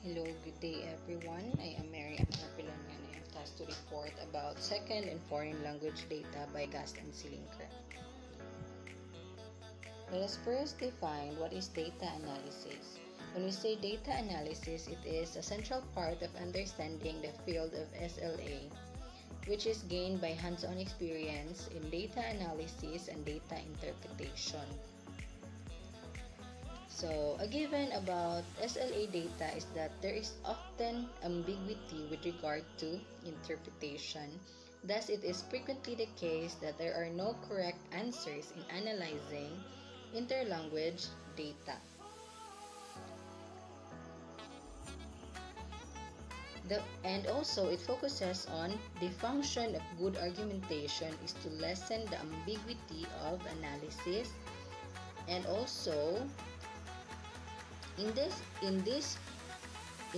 Hello, good day everyone. I am Mary Amharpilan and I am tasked to report about second and foreign language data by Gast and Silinker. Let us first define what is data analysis. When we say data analysis, it is a central part of understanding the field of SLA, which is gained by hands-on experience in data analysis and data interpretation. So, a given about SLA data is that there is often ambiguity with regard to interpretation. Thus, it is frequently the case that there are no correct answers in analyzing interlanguage data. And also, it focuses on the function of good argumentation is to lessen the ambiguity of analysis, and also in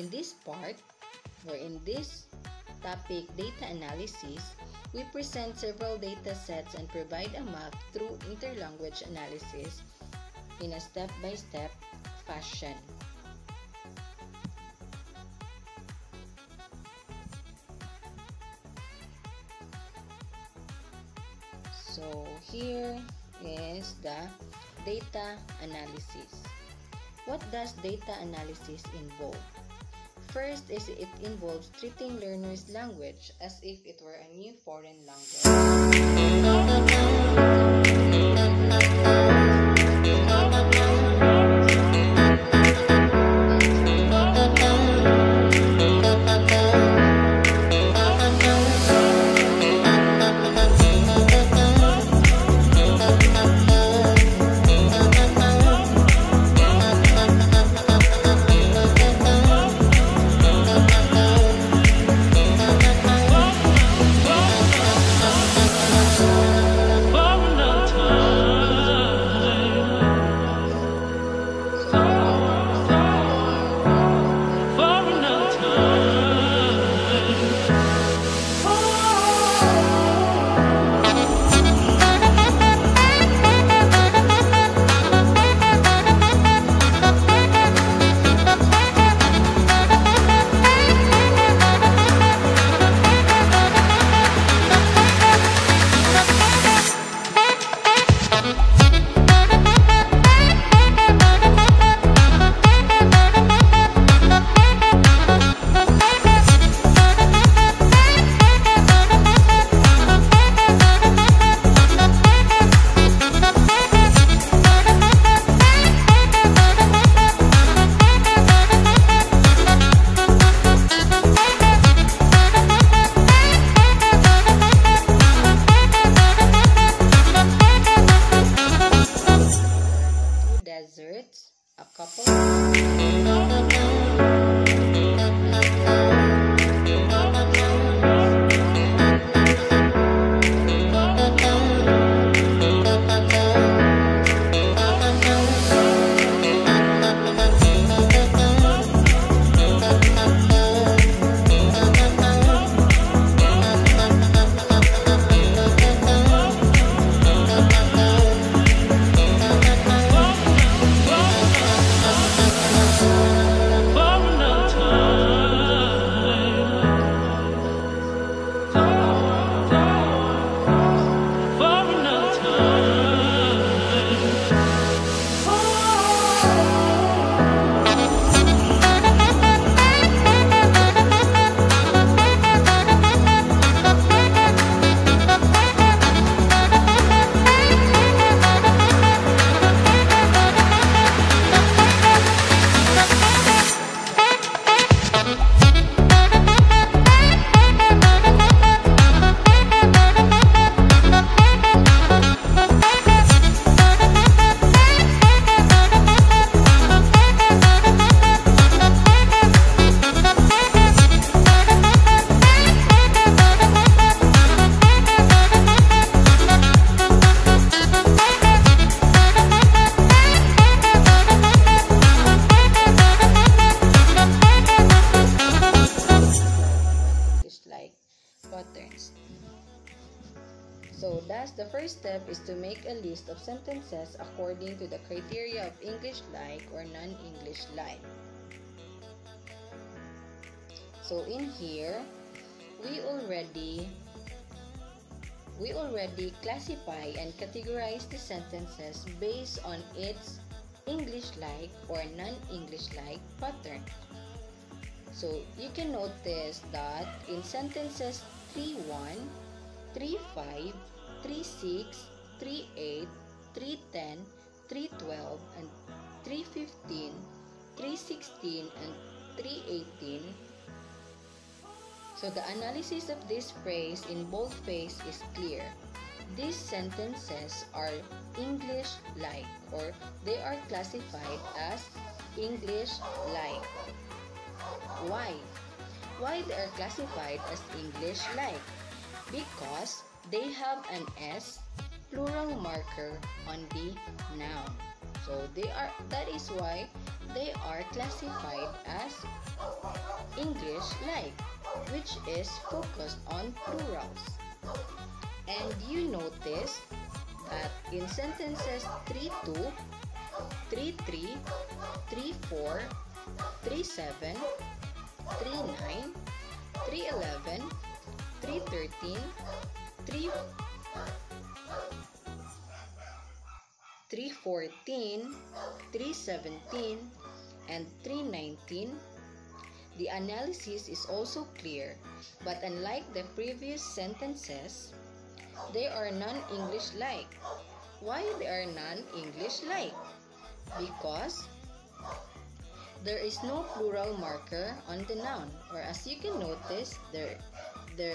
this part, or in this topic, data analysis, we present several data sets and provide a map through interlanguage analysis in a step-by-step fashion. So here is the data analysis. What does data analysis involve? First is it involves treating learners' language as if it were a new foreign language. Deserts, a couple. Patterns. So thus the first step is to make a list of sentences according to the criteria of English-like or non-English-like. So in here, we already classify and categorize the sentences based on its English-like or non-English-like pattern. So you can notice that in sentences 3:1, 3:5, 3:6, 3:8, 3:10, 3:12, and 3:15, 3:16, and 3:18. So the analysis of this phrase in boldface is clear. These sentences are English-like, or they are classified as English-like. Why? Why they are classified as English-like? Because they have an S plural marker on the noun. So that is why they are classified as English-like, which is focused on plurals. And you notice that in sentences 3:2, 3:3, 3:4, 3:7, 3:9, 3:11, 3:13, 3:14, 3:17, and 3:19, the analysis is also clear, but unlike the previous sentences, they are non-English-like. Why they are non-English-like? Because there is no plural marker on the noun, or as you can notice, there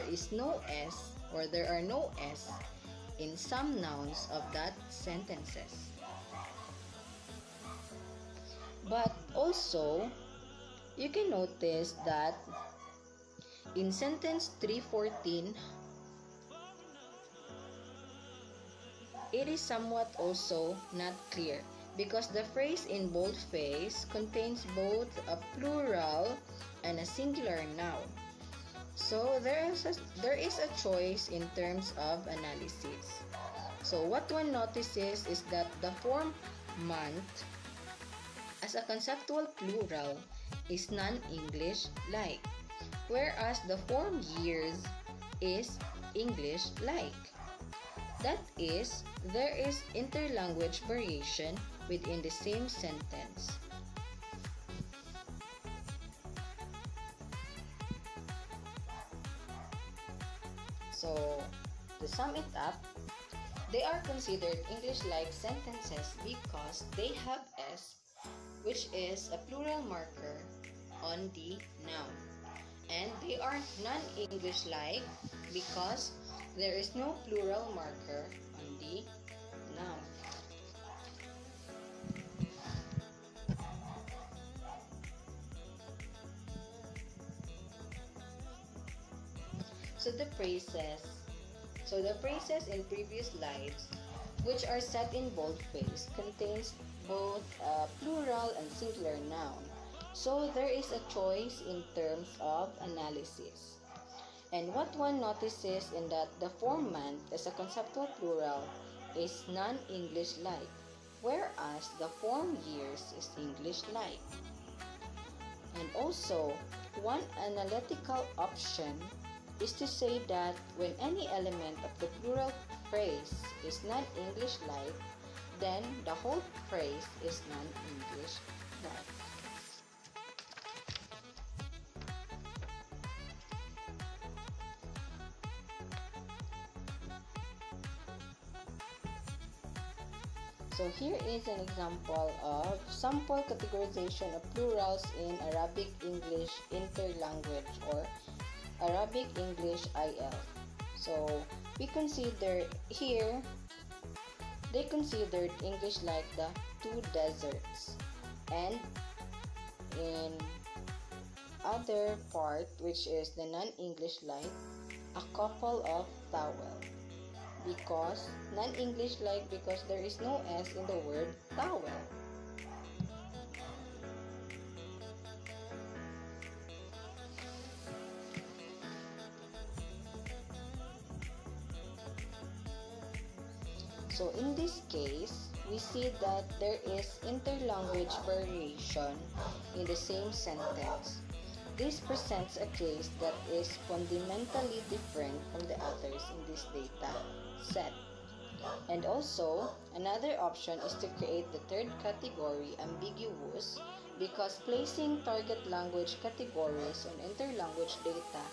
is no S, or there are no S in some nouns of that sentences. But also, you can notice that in sentence 3:14, it is somewhat also not clear, because the phrase in boldface contains both a plural and a singular noun. So there is a choice in terms of analysis. So what one notices is that the form month as a conceptual plural is non-English-like, whereas the form years is English-like. That is, there is interlanguage variation within the same sentence. So, to sum it up, they are considered English-like sentences because they have S, which is a plural marker on the noun. And they are non-English-like because there is no plural marker on the noun. So the phrases in previous slides, which are set in boldface, contains both a plural and singular noun. So there is a choice in terms of analysis. And what one notices in that the form month as a conceptual plural is non-English-like, whereas the form years is English-like. And also, one analytical option is to say that when any element of the plural phrase is non-English-like, then the whole phrase is non-English-like. So here is an example of sample categorization of plurals in Arabic English interlanguage, or Arabic English IL. So we consider here, they considered English like the two deserts, and in other part, which is the non-English like, a couple of towel. Because non-English like because there is no S in the word towel. So in this case, we see that there is interlanguage variation in the same sentence, This presents a case that is fundamentally different from the others in this data set. And also, another option is to create the third category, ambiguous, because placing target language categories on interlanguage data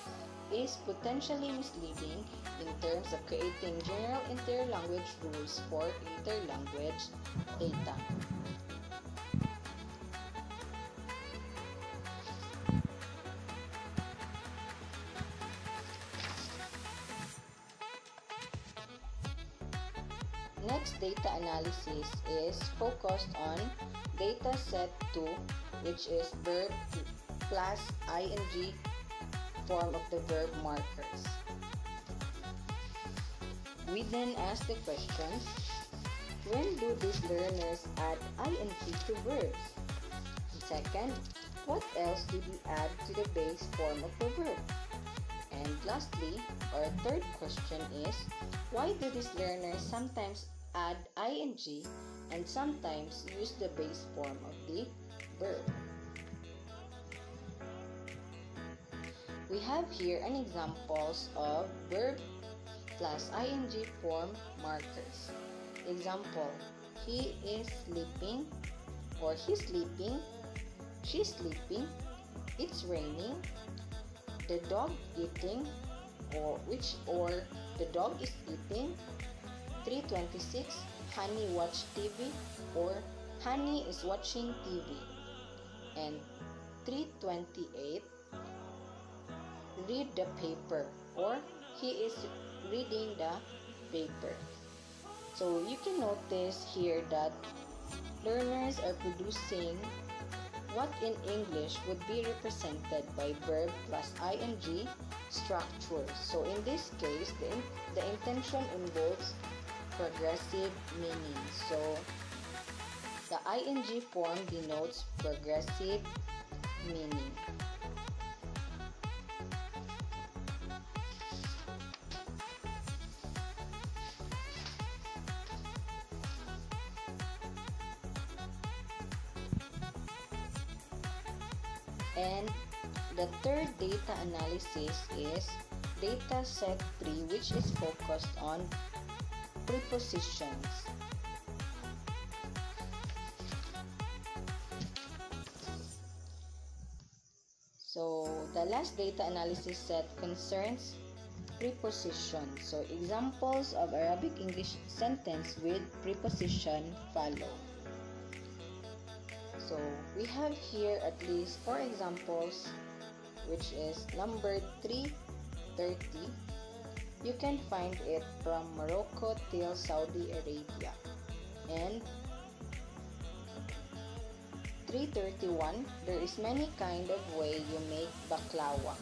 is potentially misleading in terms of creating general interlanguage rules for interlanguage data. Next data analysis is focused on data set 2, which is verb plus ing form of the verb markers. We then ask the questions, when do these learners add ing to verbs? And second, what else do we add to the base form of the verb? And lastly, our third question is, why do these learners sometimes add ing and sometimes use the base form of the verb? We have here an examples of verb plus ing form markers. Example, he is sleeping, or he's sleeping, she's sleeping, it's raining, the dog eating, or the dog is eating. 326, Honey watch TV, or Honey is watching TV. And 328, read the paper, or he is reading the paper. So you can notice here that learners are producing what in English would be represented by verb plus ing structure. So in this case, the intention involves progressive meaning. So the ing form denotes progressive meaning. And the third data analysis is data set 3, which is focused on prepositions. So the last data analysis set concerns prepositions. So examples of Arabic English sentence with preposition follow. So we have here at least 4 examples, which is number 330. You can find it from Morocco till Saudi Arabia. And 331, there is many kind of way you make baklawa.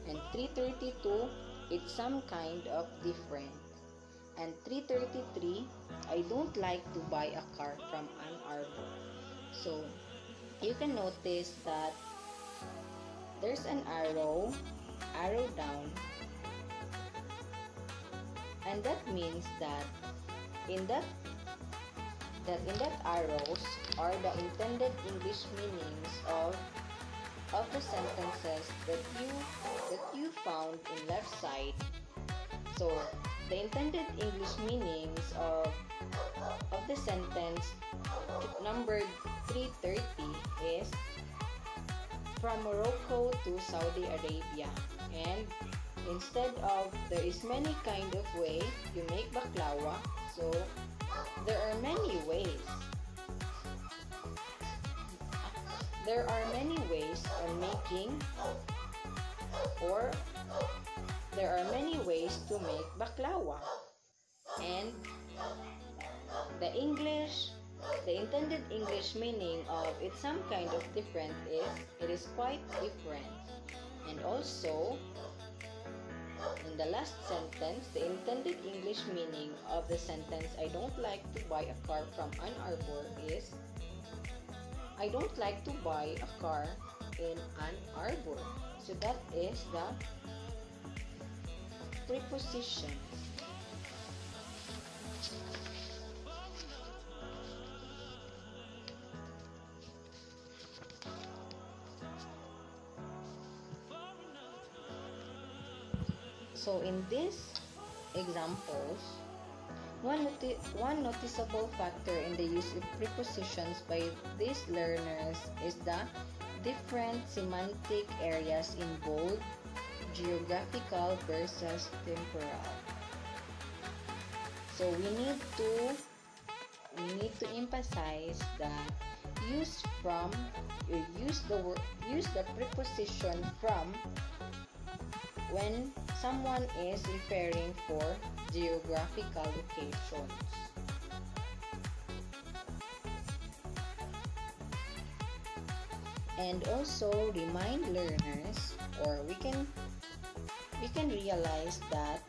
And 332, it's some kind of different. And 333, I don't like to buy a car from Ann Arbor. So you can notice that there's an arrow down, and that means that in that arrows are the intended English meanings of the sentences that you found in left side. So the intended English meanings of the sentence number 330 is from Morocco to Saudi Arabia. And instead of there is many kind of way you make baklawa, so there are many ways. There are many ways on making, or there are many ways to make baklawa. And the intended English meaning of it's some kind of different is it is quite different. And also in the last sentence, the intended English meaning of the sentence I don't like to buy a car from Ann Arbor is I don't like to buy a car in Ann Arbor. So that is the preposition. So in these examples, one noticeable factor in the use of prepositions by these learners is the different semantic areas involved, geographical versus temporal. So we need to emphasize that use the preposition from when someone is referring for geographical locations. And also remind learners, or we can realize that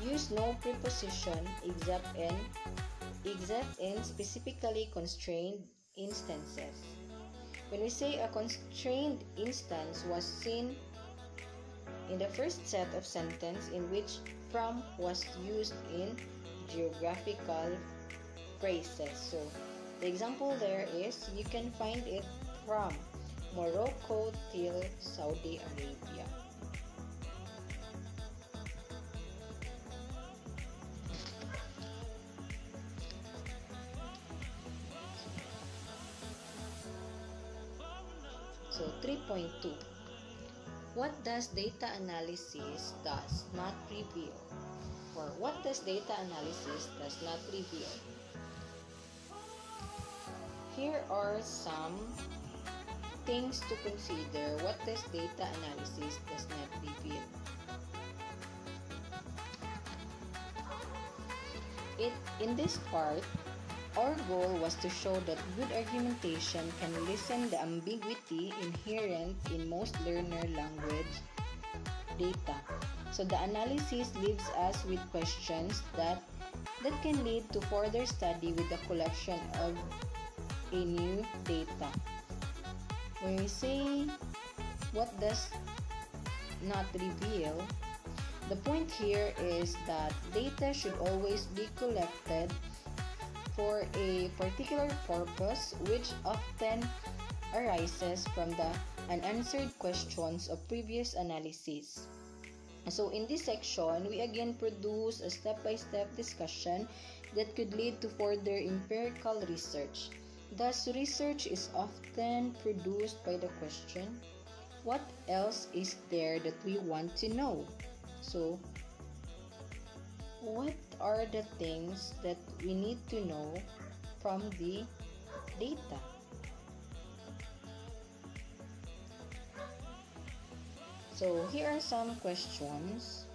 use no preposition except in specifically constrained instances. When we say a constrained instance was seen in the first set of sentence in which from was used in geographical phrases. So the example there is, you can find it from Morocco till Saudi Arabia. So 3.2. What does data analysis does not reveal? Or what does data analysis does not reveal? Here are some things to consider. What does data analysis does not reveal? In this part, our goal was to show that good argumentation can lessen the ambiguity inherent in most learner language data. So the analysis leaves us with questions that can lead to further study with the collection of a new data. When we say what does not reveal, the point here is that data should always be collected for a particular purpose, which often arises from the unanswered questions of previous analysis. So in this section, we again produce a step-by-step discussion that could lead to further empirical research. Thus, research is often produced by the question, what else is there that we want to know? So, what are the things that we need to know from the data? So here are some questions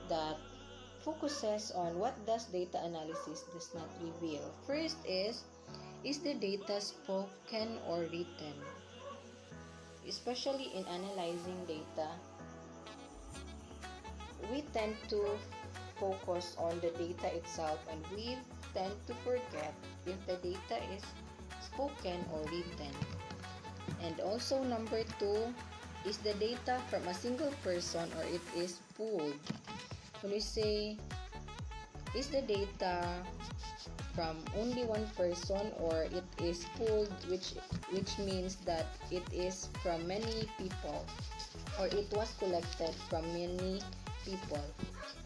that focuses on what does data analysis does not reveal. First is the data spoken or written? Especially in analyzing data, we tend to focus on the data itself, and we tend to forget if the data is spoken or written. And also number 2 is the data from a single person or it is pooled. When we say is the data from only one person or it is pooled, which means that it is from many people or it was collected from many people.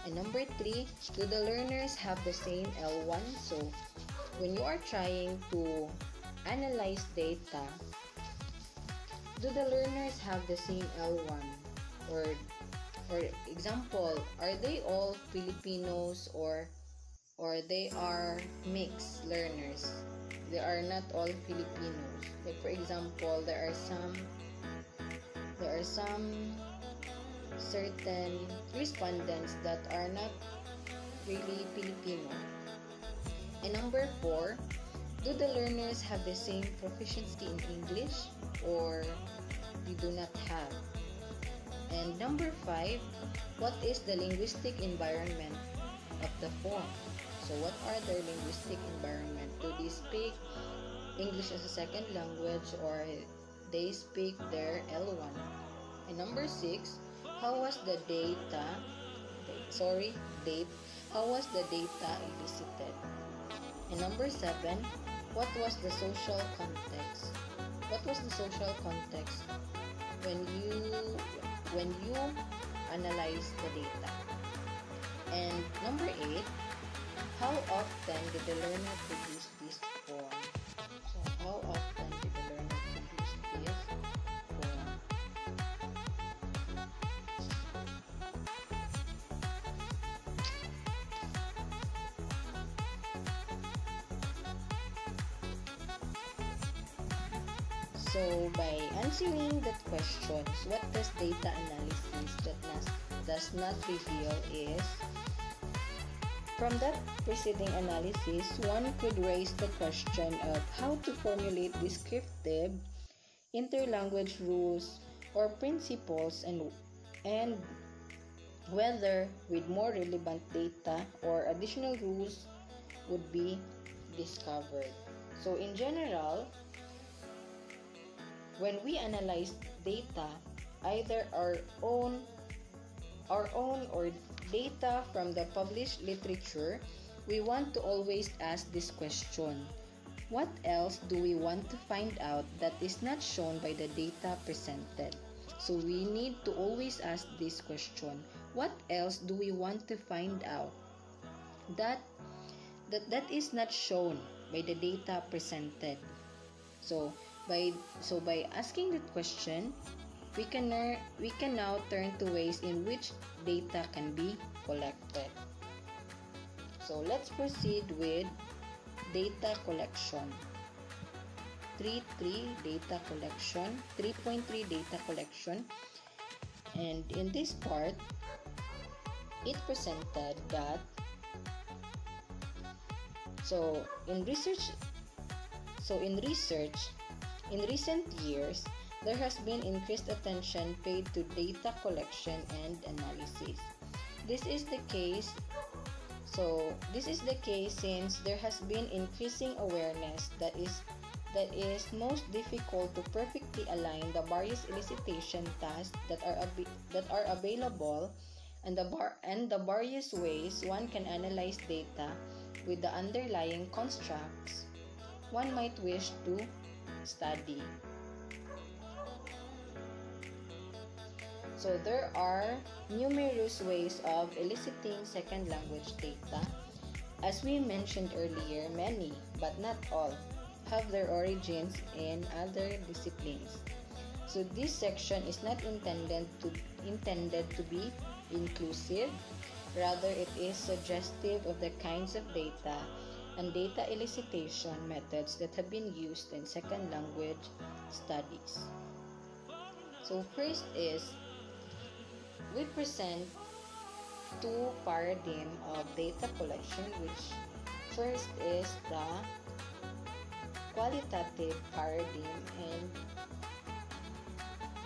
And number 3, do the learners have the same L1? So when you are trying to analyze data, do the learners have the same L1? Or example, are they all Filipinos or they are mixed learners? They are not all Filipinos. Like for example, there are some certain respondents that are not really Filipino. And number 4, do the learners have the same proficiency in English or they do not have? And number 5, what is the linguistic environment of the form? So what are their linguistic environment? Do they speak English as a second language or they speak their L1? And number 6, how was the date? How was the data elicited? And number 7, what was the social context? What was the social context when you analyze the data? And number 8, how often did the learner produce this form? So how often did the learner produce this form? So by answering that questions, what does data analysis does not reveal is, from that preceding analysis, one could raise the question of how to formulate descriptive interlanguage rules or principles, and whether with more relevant data or additional rules would be discovered. So in general, when we analyze data, either our own or data from the published literature, we want to always ask this question: what else do we want to find out that is not shown by the data presented? So we need to always ask this question: what else do we want to find out that is not shown by the data presented? So by asking that question, we can now turn to ways in which data can be collected. So let's proceed with data collection. 3.3 data collection, 3.3 data collection. And in this part, it presented that in recent years, there has been increased attention paid to data collection and analysis. This is the case since there has been increasing awareness that is most difficult to perfectly align the various elicitation tasks that are available, and the various ways one can analyze data with the underlying constructs one might wish to study. So there are numerous ways of eliciting second language data. As we mentioned earlier, many, but not all, have their origins in other disciplines. So this section is not intended to be inclusive. Rather, it is suggestive of the kinds of data and data elicitation methods that have been used in second language studies. So first is, we present two paradigms of data collection, which first is the qualitative paradigm and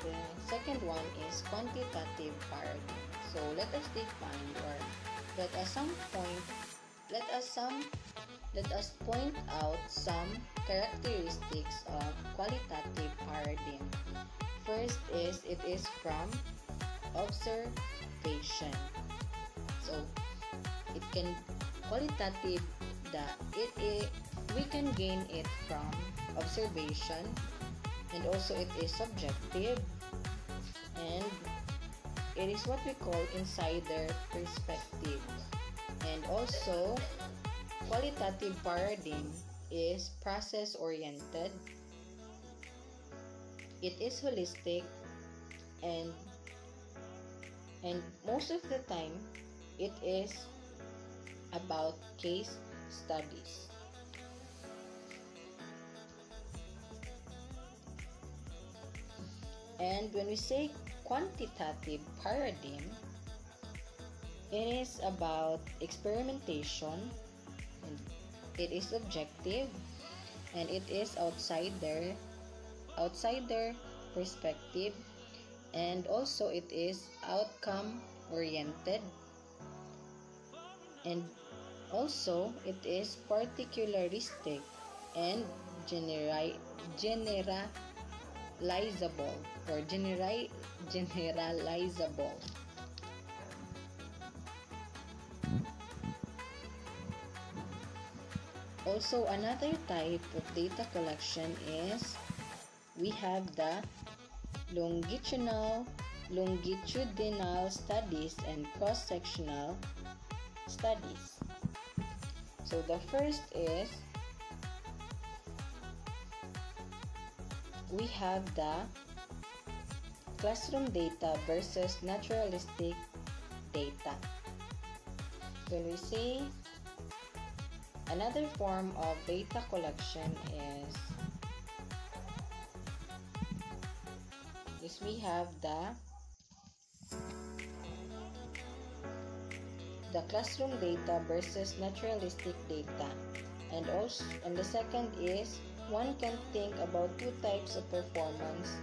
the second one is quantitative paradigm. So let us define, or let us point out some characteristics of qualitative paradigm. First is, it is from observation. So it can qualitative we can gain it from observation, and also it is subjective, and it is what we call insider perspective. And also, qualitative paradigm is process oriented, it is holistic, and most of the time it is about case studies. And when we say quantitative paradigm, it is about experimentation, and it is objective, and it is outsider perspective, and also it is outcome oriented, and also it is particularistic and generalizable or generalizable. Also, another type of data collection is we have the longitudinal studies and cross-sectional studies. So the first is we have the classroom data versus naturalistic data. When we say another form of data collection is we have the classroom data versus naturalistic data, and the second is one can think about two types of performance.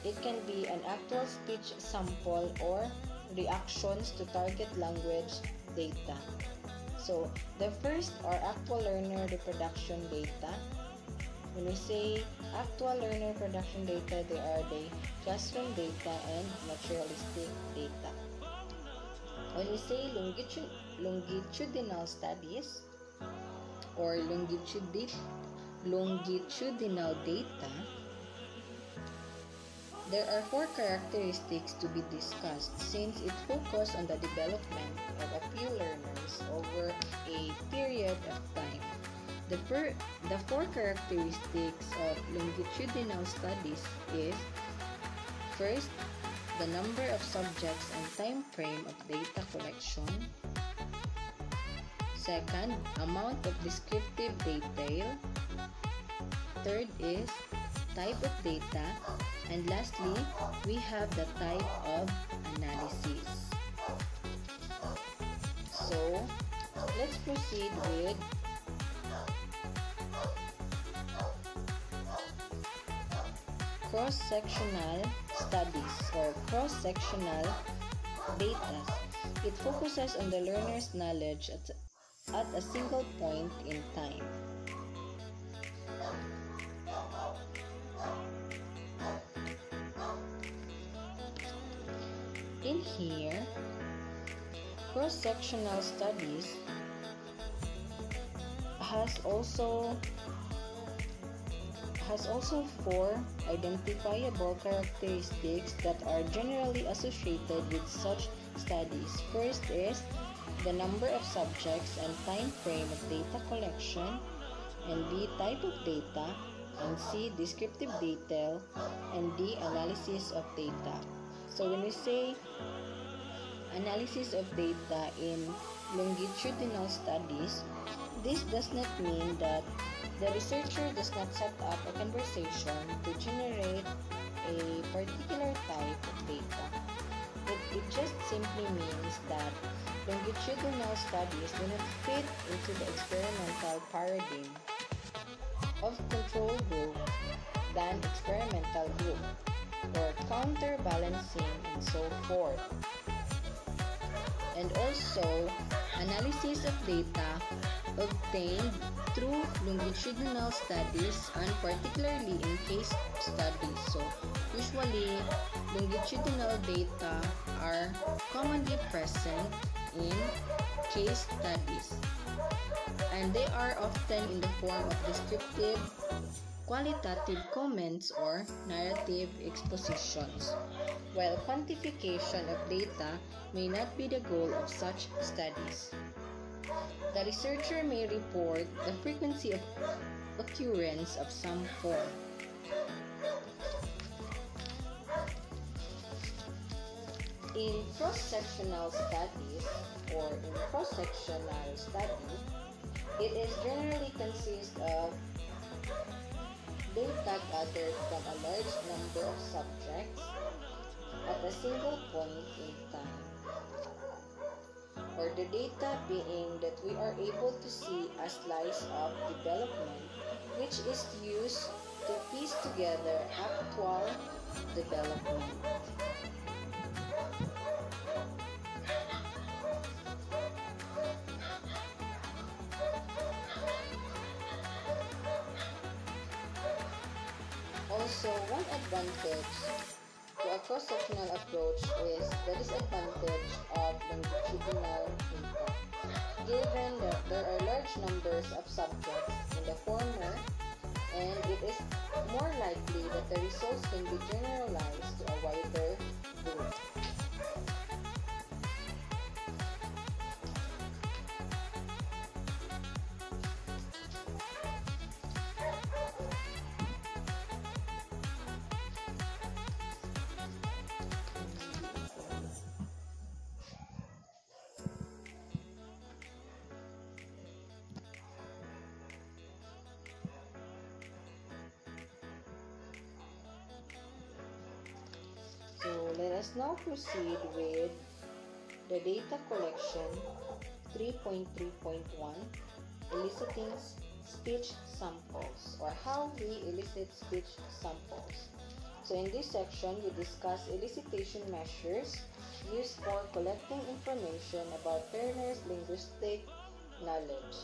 It can be an actual speech sample or reactions to target language data. So the first are actual learner reproduction data. When we say actual learner production data, they are the classroom data and naturalistic data. When we say longitudinal studies or longitudinal data, there are four characteristics to be discussed since it focuses on the development of a few learners over a period of time. The four characteristics of longitudinal studies is first, the number of subjects and time frame of data collection. Second, amount of descriptive detail. Third is type of data. And lastly, we have the type of analysis. So, let's proceed with cross-sectional studies or cross-sectional data. It focuses on the learner's knowledge at a single point in time. In here, cross-sectional studies has also four identifiable characteristics that are generally associated with such studies. First is the number of subjects and time frame of data collection, and B, type of data, and C, descriptive detail, and D, analysis of data. So when we say analysis of data in longitudinal studies, this does not mean that the researcher does not set up a conversation to generate a particular type of data. It just simply means that longitudinal studies do not fit into the experimental paradigm of control group than experimental group, or counterbalancing and so forth. And also, analysis of data obtained through longitudinal studies and particularly in case studies. So, usually, longitudinal data are commonly present in case studies, and they are often in the form of descriptive, qualitative comments or narrative expositions, while quantification of data may not be the goal of such studies. The researcher may report the frequency of occurrence of some form. In cross-sectional studies or in cross-sectional study, it is generally consists of data gathered from a large number of subjects at a single point in time, or the data being that we are able to see a slice of development which is used to piece together actual development. Also, one advantage to a cross-sectional approach is the disadvantage of longitudinal data. given that there are large numbers of subjects in the former, and it is more likely that the results can be generalized to a wider group. So let us now proceed with the data collection 3.3.1, eliciting speech samples, or how we elicit speech samples. So in this section, we discuss elicitation measures used for collecting information about learners' linguistic knowledge.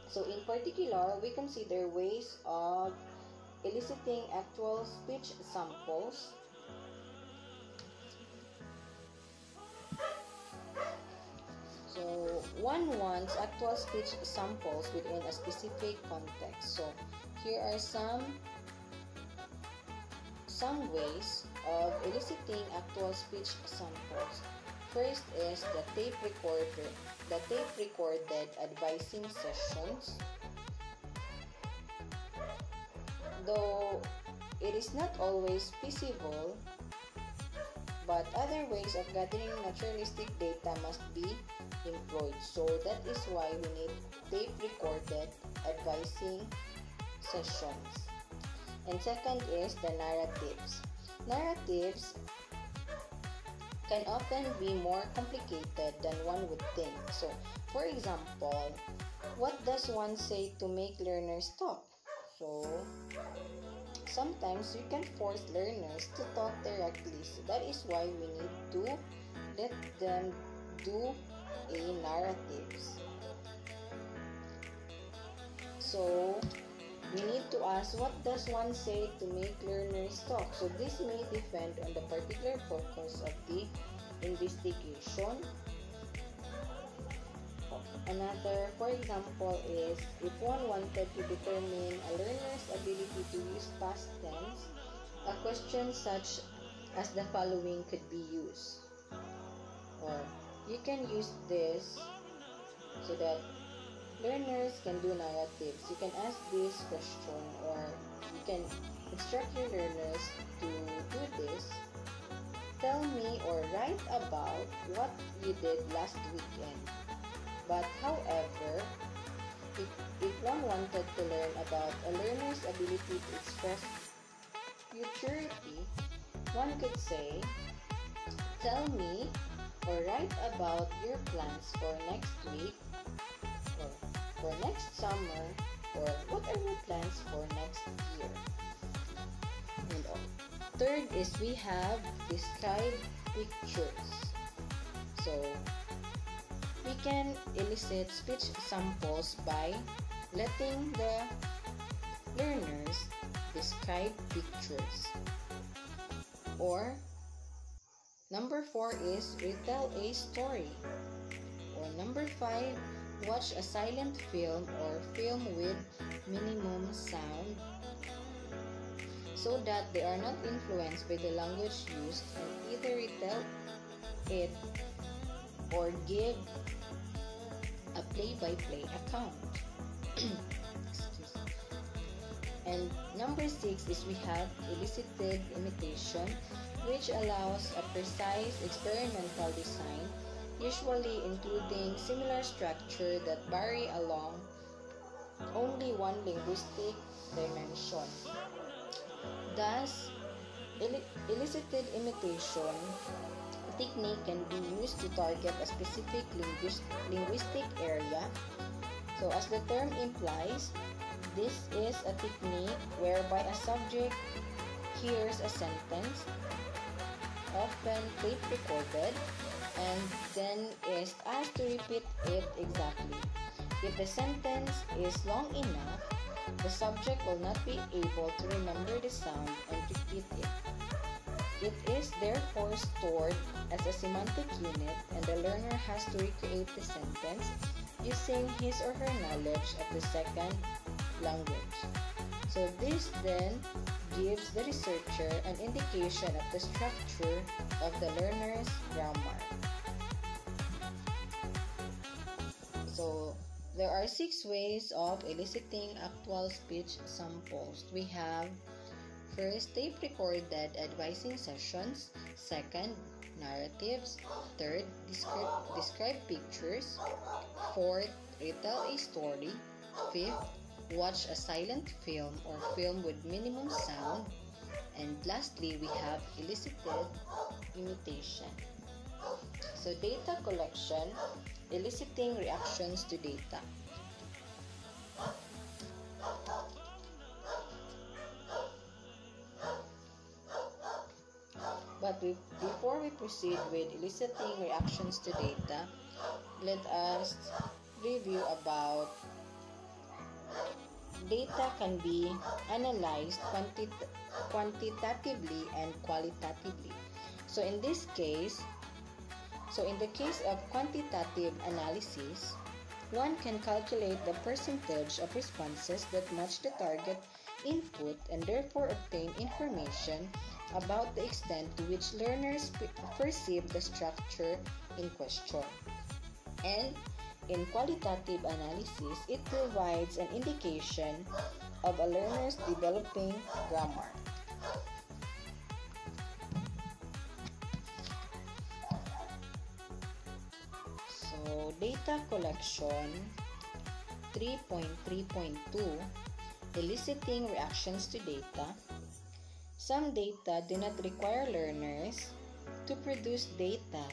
So in particular, we consider ways of eliciting actual speech samples. So one wants actual speech samples within a specific context. So here are some ways of eliciting actual speech samples. First is the tape recorded advising sessions. Though it is not always feasible, but other ways of gathering naturalistic data must be employed. So that is why we need tape recorded advising sessions. And second is the narratives. Narratives can often be more complicated than one would think. So, for example, what does one say to make learners talk? So, sometimes you can force learners to talk directly. So that is why we need to let them do a narratives. So we need to ask, what does one say to make learners talk? So this may depend on the particular focus of the investigation. Another, for example, is if one wanted to determine a learner's ability to use past tense, a question such as the following could be used. Or you can use this so that learners can do narratives. You can ask this question, or you can instruct your learners to do this. Tell me or write about what you did last weekend. But however, if one wanted to learn about a learner's ability to express futurity, one could say, tell me or write about your plans for next week, or for next summer, or what are your plans for next year. And third is we have describe pictures. So we can elicit speech samples by letting the learners describe pictures. Or number 4 is retell a story. Or number 5, watch a silent film or film with minimum sound so that they are not influenced by the language used, and either retell it or give a play-by-play account. Excuse me. And number 6 is we have elicited imitation, which allows a precise experimental design, usually including similar structure that vary along only one linguistic dimension. Thus, elicited imitation technique can be used to target a specific linguistic area. So as the term implies, this is a technique whereby a subject hears a sentence, often tape recorded, and then is asked to repeat it exactly. If the sentence is long enough, the subject will not be able to remember the sound and repeat it. It is therefore stored as a semantic unit, and the learner has to recreate the sentence using his or her knowledge of the second language. So this then gives the researcher an indication of the structure of the learner's grammar. So there are 6 ways of eliciting actual speech samples. We have first, tape recorded advising sessions. Second, narratives. Third, describe pictures. Fourth, retell a story. Fifth, watch a silent film or film with minimum sound. And lastly, we have elicited imitation. So data collection, eliciting reactions to data. But before we proceed with eliciting reactions to data, let us review about data can be analyzed quantitatively and qualitatively. So in the case of quantitative analysis, one can calculate the percentage of responses that match the target input and therefore obtain information about the extent to which learners perceive the structure in question. And in qualitative analysis, it provides an indication of a learner's developing grammar. So, data collection 3.3.2, eliciting reactions to data. Some data do not require learners to produce data,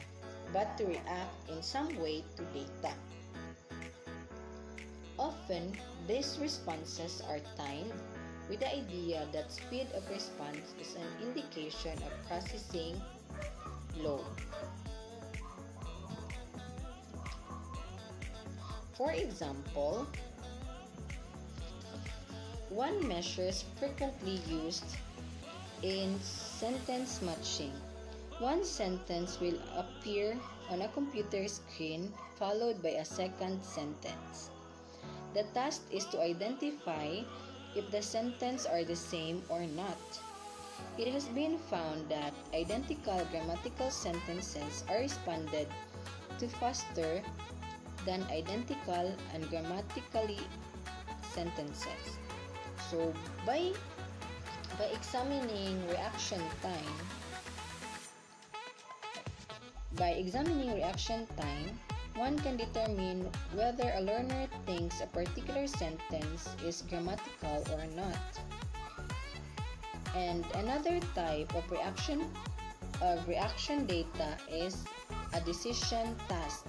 but to react in some way to data. Often, these responses are timed with the idea that speed of response is an indication of processing load. For example, one measures frequently used in sentence matching. One sentence will appear on a computer screen followed by a second sentence. The task is to identify if the sentences are the same or not. It has been found that identical grammatical sentences are responded to faster than identical ungrammatically sentences. So by examining reaction time, one can determine whether a learner thinks a particular sentence is grammatical or not. And another type of reaction data is a decision task.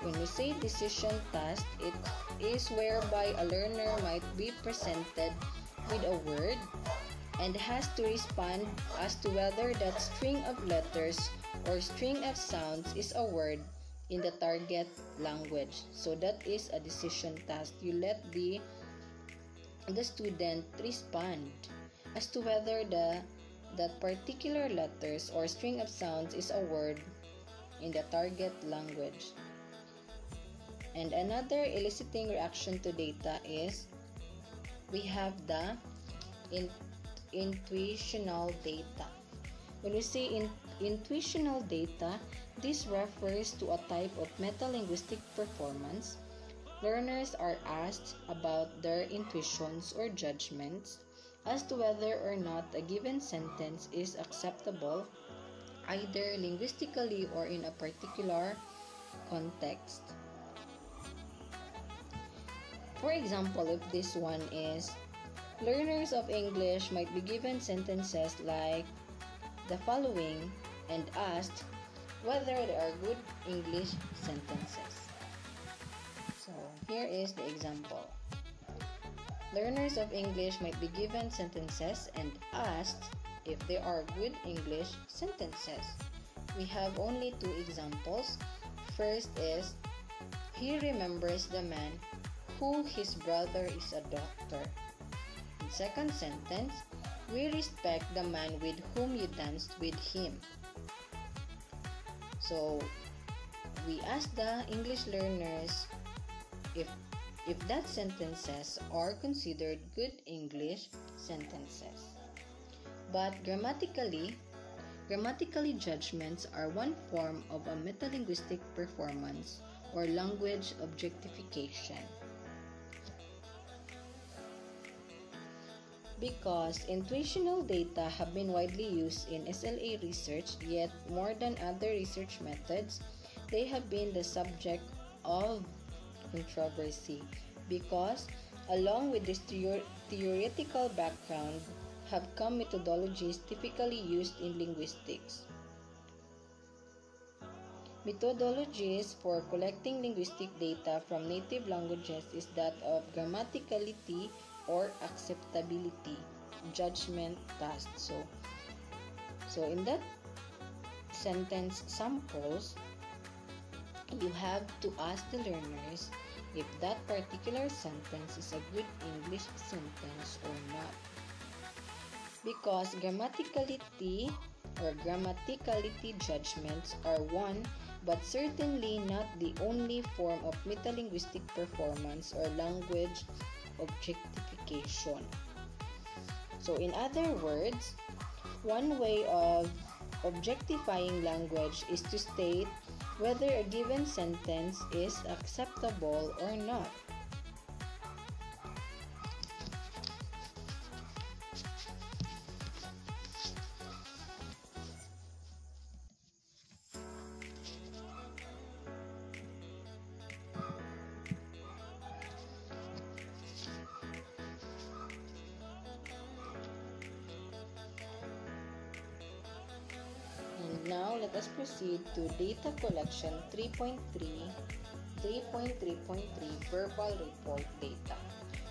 When we say decision task, it is whereby a learner might be presented with a word and has to respond as to whether that string of letters or string of sounds is a word in the target language. So that is a decision task. You let the student respond as to whether that particular letters or string of sounds is a word in the target language. And another eliciting reaction to data is we have the intuitional data. When we say intuitional data, this refers to a type of metalinguistic performance. Learners are asked about their intuitions or judgments as to whether or not a given sentence is acceptable, either linguistically or in a particular context. For example, if this one is, learners of English might be given sentences like the following and asked whether they are good English sentences. So, here is the example. Learners of English might be given sentences and asked if they are good English sentences. We have only 2 examples. First is, he remembers the man who his brother is a doctor. In second sentence, we respect the man with whom you danced with him. So, we ask the English learners if that sentences are considered good English sentences. But grammatically judgments are one form of a metalinguistic performance or language objectification. Because intuitional data have been widely used in SLA research, yet more than other research methods, they have been the subject of controversy because, along with this theoretical background, have come methodologies typically used in linguistics. Methodologies for collecting linguistic data from native languages is that of grammaticality or acceptability judgment test. So in that sentence samples, you have to ask the learners if that particular sentence is a good English sentence or not. Because grammaticality judgments are one but certainly not the only form of metalinguistic performance or language objectification. So in other words, one way of objectifying language is to state whether a given sentence is acceptable or not. Now, let us proceed to data collection 3.3.3 verbal report data.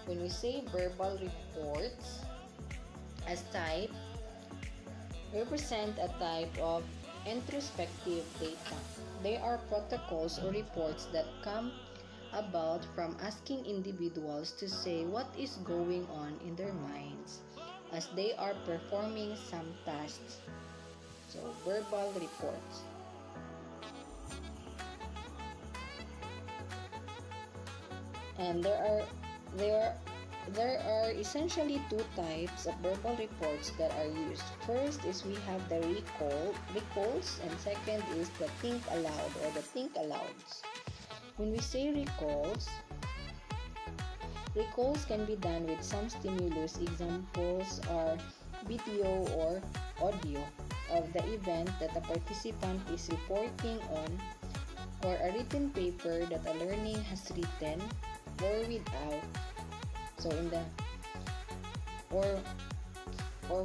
When we say verbal reports as type, represent a type of introspective data. They are protocols or reports that come about from asking individuals to say what is going on in their minds as they are performing some tasks. So, verbal reports. And there are essentially two types of verbal reports that are used. First is we have the recalls, and second is the think aloud or the think alouds. When we say recalls can be done with some stimulus. Examples are video or audio of the event that a participant is reporting on, or a written paper that a learning has written or without. So in the or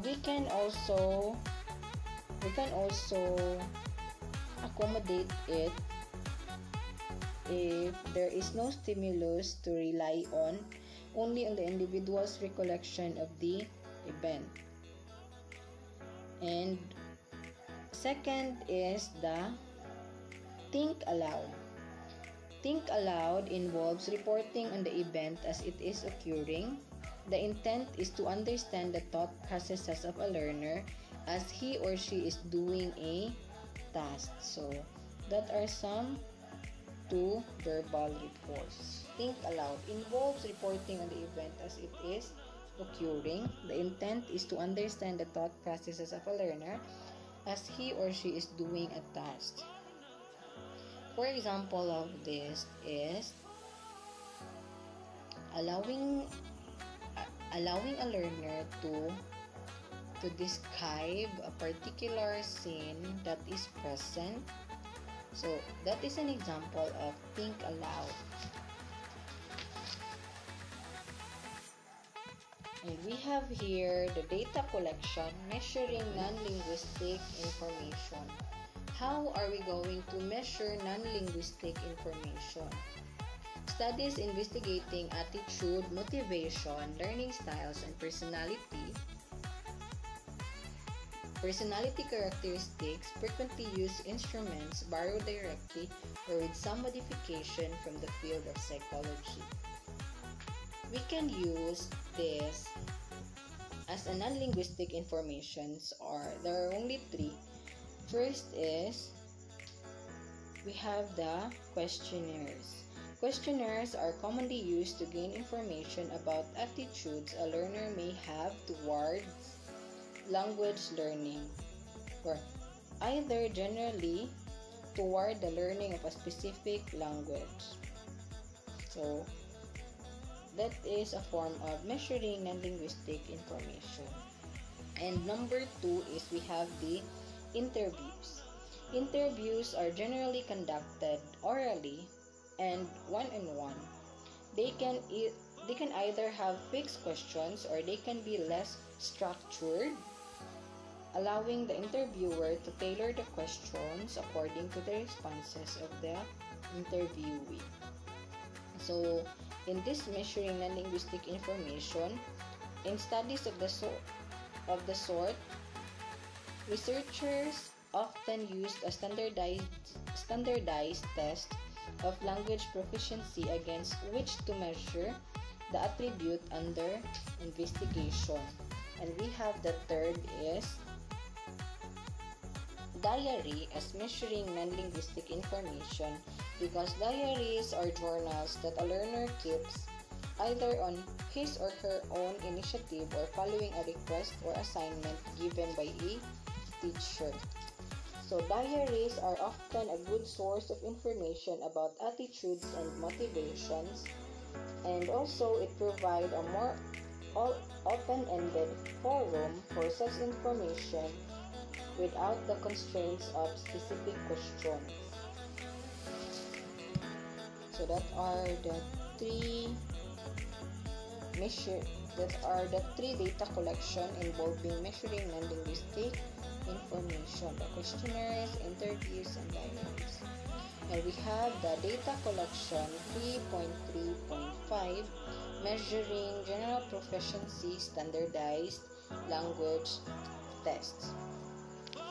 we can also accommodate it if there is no stimulus to rely on, only on the individual's recollection of the event. And second is the think aloud. Think aloud involves reporting on the event as it is occurring. The intent is to understand the thought processes of a learner as he or she is doing a task. So, that are some two verbal reports. Think aloud involves reporting on the event as it is occurring. The intent is to understand the thought processes of a learner as he or she is doing a task. For example of this is allowing a learner to describe a particular scene that is present. So that is an example of think aloud. And we have here the data collection measuring non-linguistic information. How are we going to measure non-linguistic information? Studies investigating attitude, motivation, learning styles, and personality characteristics frequently use instruments borrowed directly or with some modification from the field of psychology. We can use this as a non-linguistic informations, or there are only three. First is we have the questionnaires. Questionnaires are commonly used to gain information about attitudes a learner may have towards language learning, or either generally toward the learning of a specific language. So, that is a form of measuring non-linguistic information. And number 2 is we have the interviews. Interviews are generally conducted orally and one-on-one. They can either have fixed questions or they can be less structured, allowing the interviewer to tailor the questions according to the responses of the interviewee. So, in this measuring non-linguistic information, in studies of the sort, researchers often used a standardized test of language proficiency against which to measure the attribute under investigation. And we have the third is diary as measuring non-linguistic information, because diaries are journals that a learner keeps either on his or her own initiative or following a request or assignment given by a teacher. So diaries are often a good source of information about attitudes and motivations, and also it provides a more open-ended forum for such information without the constraints of specific questions. So that are the three data collection involving measuring non-linguistic information: the questionnaires, interviews, and diaries. And we have the data collection 3.3.5, measuring general proficiency standardized language tests.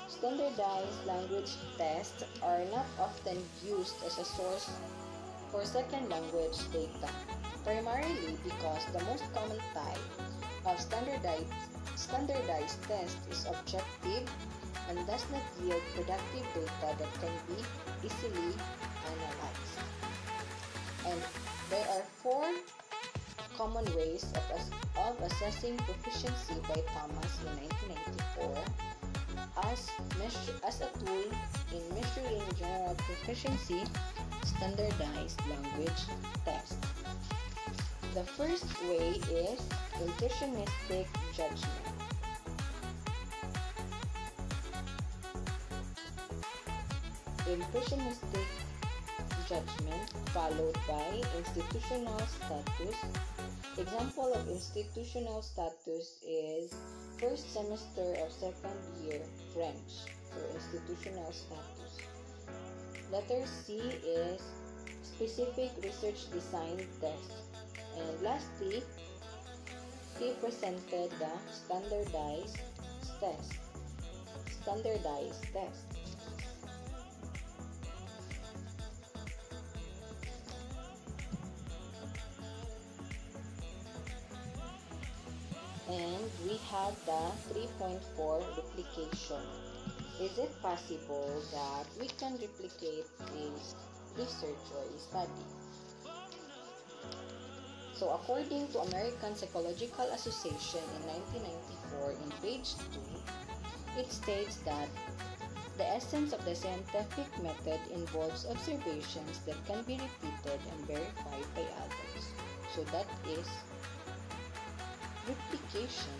Standardized language tests are not often used as a source for second language data, primarily because the most common type of standardized test is objective and does not yield productive data that can be easily analyzed. And there are 4 common ways of assessing proficiency by Thomas in 1994 as a tool in measuring general proficiency standardized language test. The first way is impressionistic judgment. Impressionistic judgment followed by institutional status. Example of institutional status is first semester of second year French for institutional status. Letter C is specific research design test. And lastly, he presented the standardized test. And we have the 3.4 replication. Is it possible that we can replicate a research or a study? So according to American Psychological Association in 1994 in page 2, it states that the essence of the scientific method involves observations that can be repeated and verified by others. So that is replication.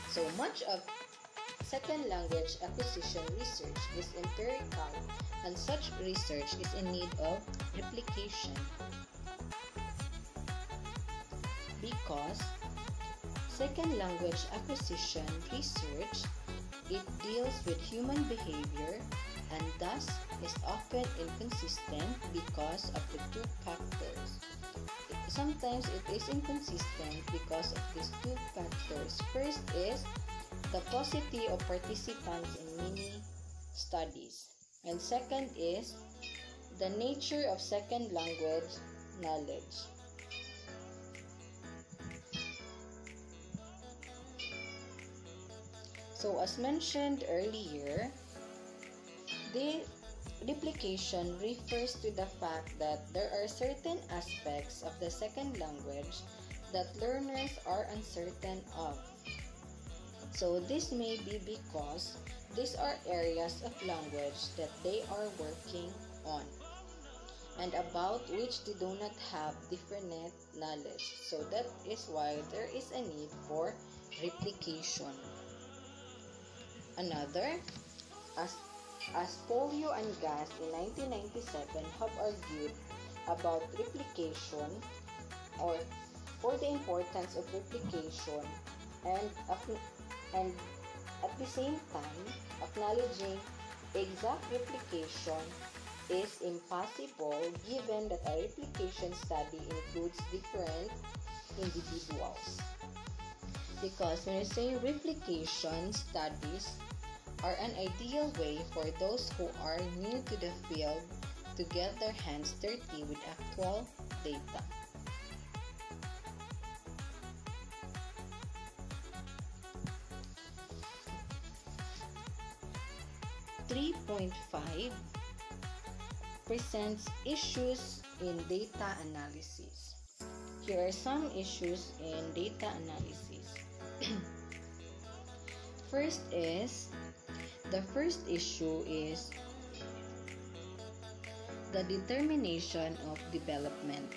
So much of second language acquisition research is empirical, and such research is in need of replication because second language acquisition research, it deals with human behavior and thus is often inconsistent because of the 2 factors. Sometimes it is inconsistent because of these 2 factors. First is the paucity of participants in many studies. And second is the nature of second language knowledge. So as mentioned earlier, replication refers to the fact that there are certain aspects of the second language that learners are uncertain of. So this may be because these are areas of language that they are working on and about which they do not have definite knowledge. So that is why there is a need for replication. Another, as Polio and Gas in 1997 have argued about replication or for the importance of replication and at the same time acknowledging exact replication is impossible given that a replication study includes different individuals. Because when you say replication studies are an ideal way for those who are new to the field to get their hands dirty with actual data. (3.5) presents issues in data analysis. Here are some issues in data analysis. The first issue is the determination of development.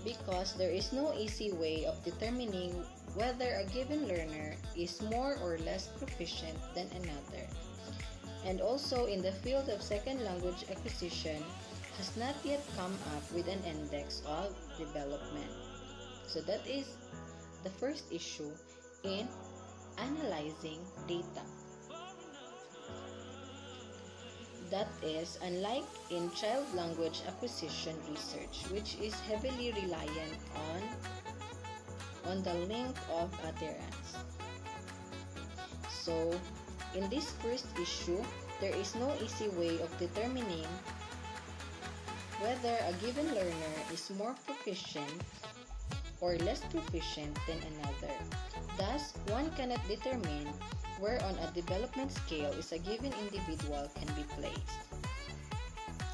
Because there is no easy way of determining whether a given learner is more or less proficient than another. And also in the field of second language acquisition has not yet come up with an index of development. So that is the first issue in analyzing data. That is, unlike in child language acquisition research, which is heavily reliant on the length of utterance. So, in this first issue, there is no easy way of determining whether a given learner is more proficient or less proficient than another. Thus, one cannot determine where on a development scale is a given individual can be placed.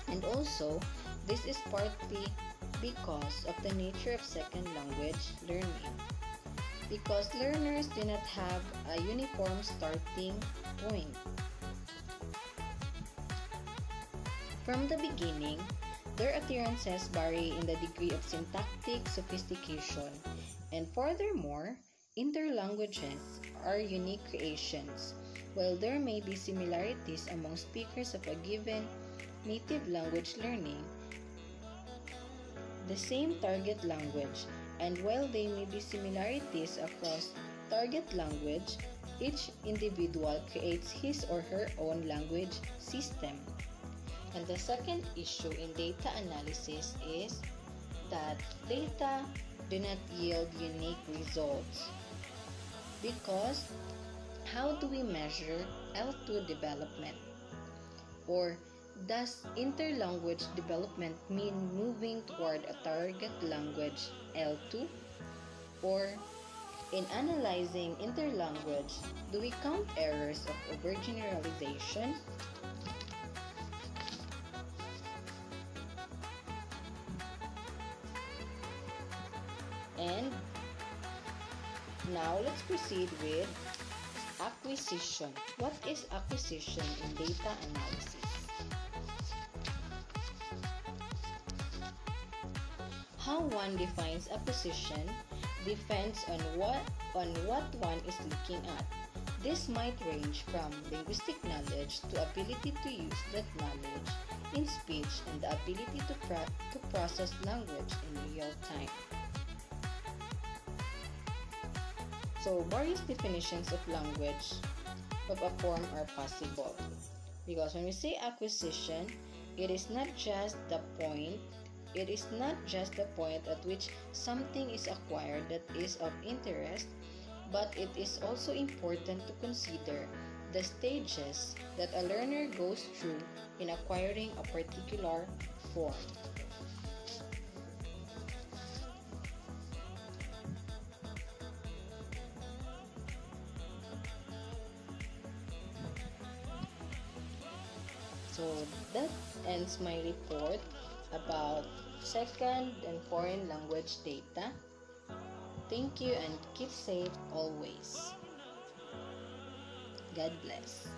And also, this is partly because of the nature of second language learning. Because learners do not have a uniform starting point. From the beginning, their utterances vary in the degree of syntactic sophistication, and furthermore, interlanguages are unique creations. While there may be similarities among speakers of a given native language learning the same target language, and while there may be similarities across target language, each individual creates his or her own language system. And the second issue in data analysis is that data do not yield unique results. Because how do we measure L2 development? Or does interlanguage development mean moving toward a target language L2? Or in analyzing interlanguage, do we count errors of overgeneralization? And now let's proceed with acquisition. What is acquisition in data analysis? How one defines acquisition depends on what one is looking at. This might range from linguistic knowledge to ability to use that knowledge in speech and the ability to process language in real time. So, various definitions of language of a form are possible. Because when we say acquisition, it is not just the point at which something is acquired that is of interest, but it is also important to consider the stages that a learner goes through in acquiring a particular form. So that ends my report about second and foreign language data. Thank you and keep safe always. God bless.